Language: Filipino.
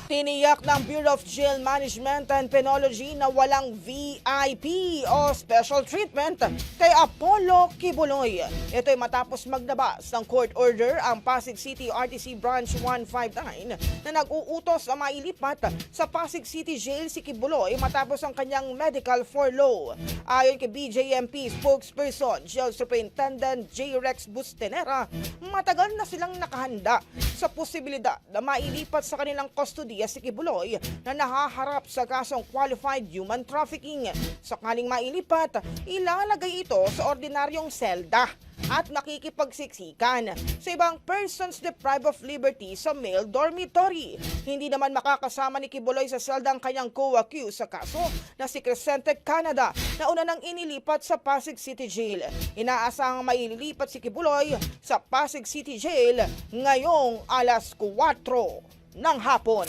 Tiniyak ng Bureau of Jail Management and Penology na walang VIP o special treatment kay Apollo Kibuloy. Ito'y matapos maglabas ng court order ang Pasig City RTC Branch 159 na nag-uutos na mailipat sa Pasig City Jail si Kibuloy matapos ang kanyang medical furlough. Ayon kay BJMP spokesperson Jail Superintendent J. Rex Bustenera, matagal na silang nakahanda sa posibilidad na mailipat sa kanilang kustodiya si Kibuloy na nahaharap sa kasong qualified human trafficking. Sakaling mailipat, ilalagay ito sa ordinaryong selda at makikipagsiksikan sa ibang persons deprived of liberty sa male dormitory. Hindi naman makakasama ni Kibuloy sa selda ang kanyang co-accused sa kaso na si Crescente Canada na una nang inilipat sa Pasig City Jail. Inaasahang maililipat si Kibuloy sa Pasig City Jail ngayong alas 4 ng hapon.